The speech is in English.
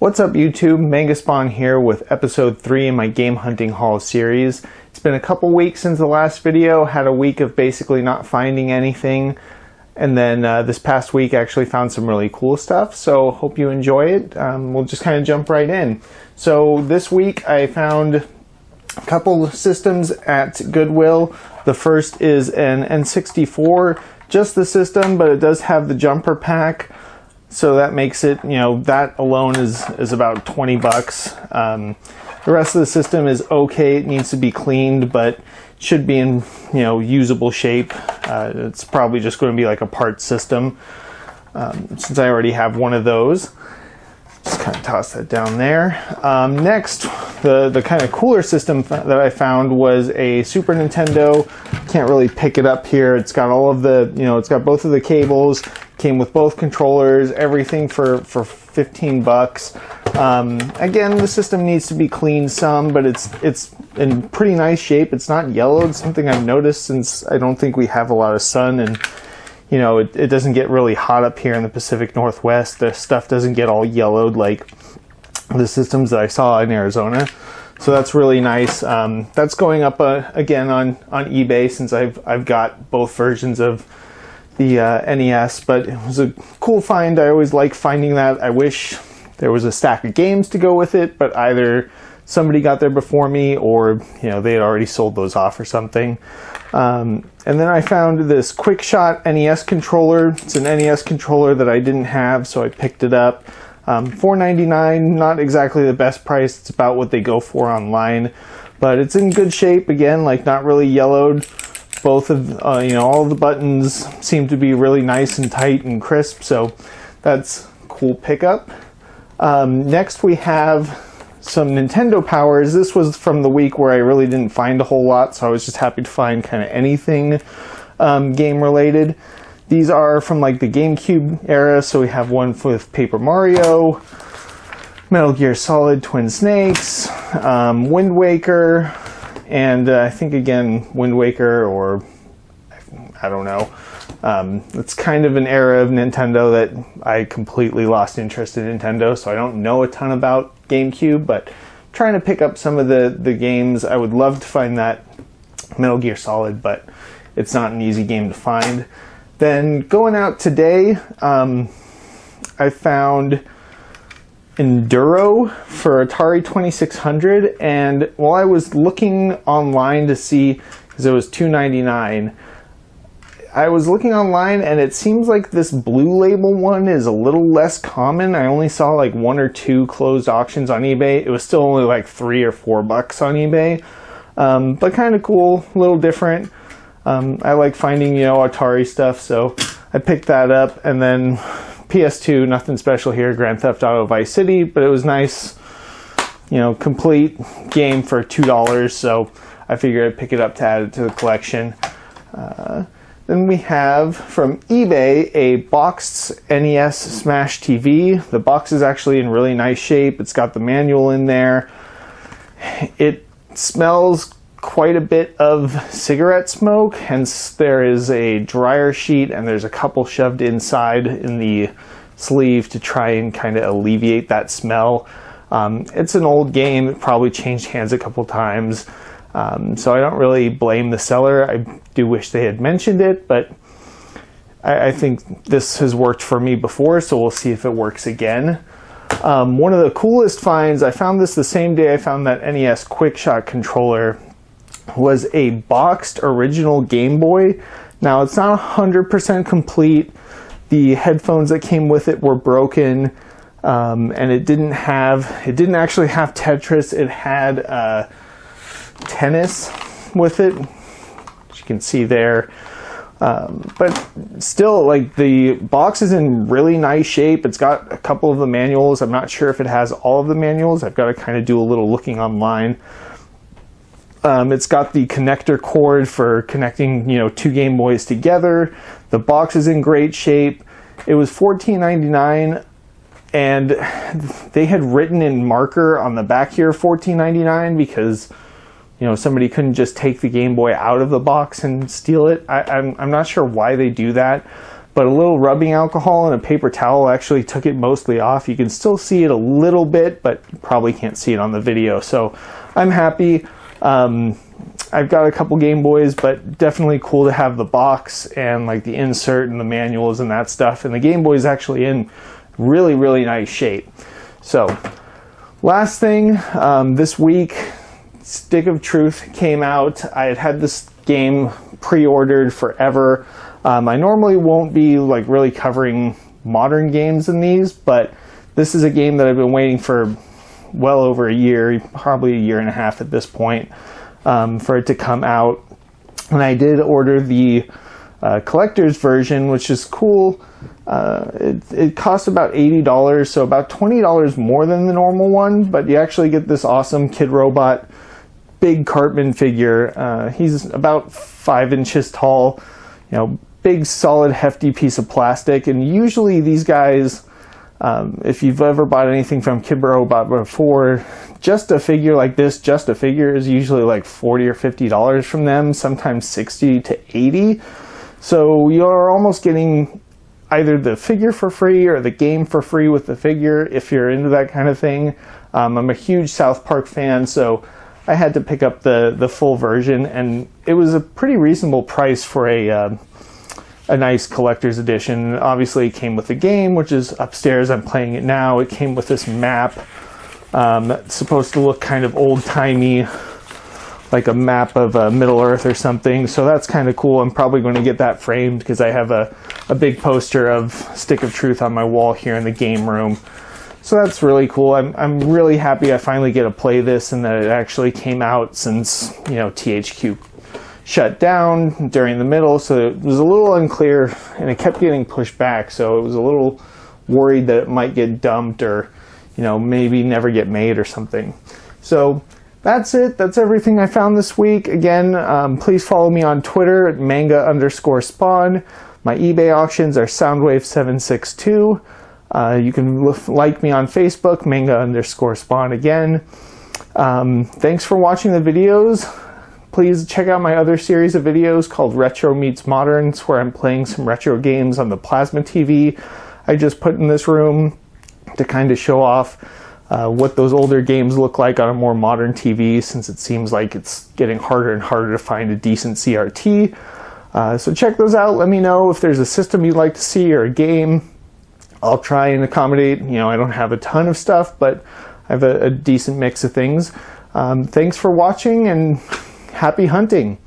What's up YouTube, Mangaspawn here with episode 3 in my Game Hunting Haul series. It's been a couple weeks since the last video, had a week of basically not finding anything, and then this past week I actually found some really cool stuff, so hope you enjoy it. We'll just kind of jump right in. So this week I found a couple systems at Goodwill. The first is an N64, just the system, but it does have the jumper pack. So that makes it, that alone is about 20 bucks. The rest of the system is okay. It needs to be cleaned, but should be in, usable shape. It's probably just going to be like a part system, since I already have one of those. Just kind of toss that down there. Next, the kind of cooler system that I found was a Super Nintendo. Can't really pick it up here. It's got all of the, it's got both of the cables. Came with both controllers, everything for 15 bucks. Again, the system needs to be cleaned some, but it's in pretty nice shape. It's not yellowed, something I've noticed since I don't think we have a lot of sun, and it doesn't get really hot up here in the Pacific Northwest. The stuff doesn't get all yellowed like the systems that I saw in Arizona. So that's really nice. That's going up again on eBay, since I've got both versions of the NES, but it was a cool find. I always like finding that. I wish there was a stack of games to go with it, but either somebody got there before me or they had already sold those off or something. And then I found this Quickshot NES controller. It's an NES controller that I didn't have, so I picked it up. $4.99, not exactly the best price. It's about what they go for online, but it's in good shape. Again, like not really yellowed. Both of, all the buttons seem to be really nice and tight and crisp, so that's a cool pickup. Next we have some Nintendo powers. This was from the week where I really didn't find a whole lot, so I was just happy to find kind of anything game related. These are from like the GameCube era, so we have one with Paper Mario, Metal Gear Solid Twin Snakes, Wind Waker, and I think again Wind Waker, or I don't know. It's kind of an era of Nintendo that I completely lost interest in Nintendo, so I don't know a ton about GameCube, but trying to pick up some of the games. I would love to find that Metal Gear Solid, but it's not an easy game to find. Then going out today, I found Enduro for Atari 2600, and while I was looking online to see, because it was $2.99, I was looking online and it seems like this blue label one is a little less common. I only saw like 1 or 2 closed auctions on eBay. It was still only like 3 or 4 bucks on eBay, but kind of cool, a little different. I like finding Atari stuff, so I picked that up. And then PS2, nothing special here, Grand Theft Auto Vice City, but it was nice, complete game for $2, so I figured I'd pick it up to add it to the collection. Then we have from eBay a boxed NES Smash TV. The box is actually in really nice shape. It's got the manual in there. It smells quite a bit of cigarette smoke, hence there is a dryer sheet and there's a couple shoved inside in the sleeve to try and kind of alleviate that smell. It's an old game. It probably changed hands a couple times, so I don't really blame the seller. I do wish they had mentioned it, but I think this has worked for me before, so we'll see if it works again. One of the coolest finds, I found this the same day I found that NES Quickshot controller, was a boxed original Game Boy. Now it's not 100% complete. The headphones that came with it were broken, and it didn't actually have Tetris. It had tennis with it, as you can see there. But still, like, the box is in really nice shape. It's got a couple of the manuals. I'm not sure if it has all of the manuals. I've got to kind of do a little looking online. It's got the connector cord for connecting, 2 Game Boys together. The box is in great shape. It was $14.99, and they had written in marker on the back here $14.99 because somebody couldn't just take the Game Boy out of the box and steal it. I'm not sure why they do that, but a little rubbing alcohol and a paper towel actually took it mostly off. You can still see it a little bit, but you probably can't see it on the video. So I'm happy. I've got a couple Game Boys, but definitely cool to have the box and like the insert and the manuals and that stuff. And the Game Boy is actually in really, really nice shape. So last thing, this week, Stick of Truth came out. I had had this game pre-ordered forever. I normally won't be like really covering modern games in these, but this is a game that I've been waiting for well over a year, probably a year and a half at this point, for it to come out. And I did order the collector's version, which is cool. It costs about $80, so about $20 more than the normal one, but you actually get this awesome Kid Robot big Cartman figure. He's about 5 inches tall, you know, big solid hefty piece of plastic. And usually these guys, if you've ever bought anything from Kid Robot before, just a figure like this, just a figure, is usually like $40 or $50 from them, sometimes $60 to $80. So you're almost getting either the figure for free or the game for free with the figure if you're into that kind of thing. I'm a huge South Park fan, so I had to pick up the full version, and it was a pretty reasonable price for a nice collector's edition. Obviously it came with the game, which is upstairs. I'm playing it now. It came with this map that's supposed to look kind of old-timey, like a map of Middle Earth or something. So that's kind of cool. I'm probably going to get that framed because I have a big poster of Stick of Truth on my wall here in the game room. So that's really cool. I'm really happy I finally get to play this and that it actually came out, since, you know, THQ shut down during the middle, so it was a little unclear and it kept getting pushed back, so it was a little worried that it might get dumped or, you know, maybe never get made or something. So that's it. That's everything I found this week. Again, please follow me on Twitter at manga_spawn. My eBay auctions are Soundwave762. You can like me on Facebook, manga_spawn again. Thanks for watching the videos. Please check out my other series of videos called Retro Meets Moderns, where I'm playing some retro games on the plasma TV I just put in this room to kind of show off what those older games look like on a more modern TV, since it seems like it's getting harder and harder to find a decent CRT. So check those out. Let me know if there's a system you'd like to see or a game. I'll try and accommodate. You know, I don't have a ton of stuff, but I have a decent mix of things. Thanks for watching, and happy hunting!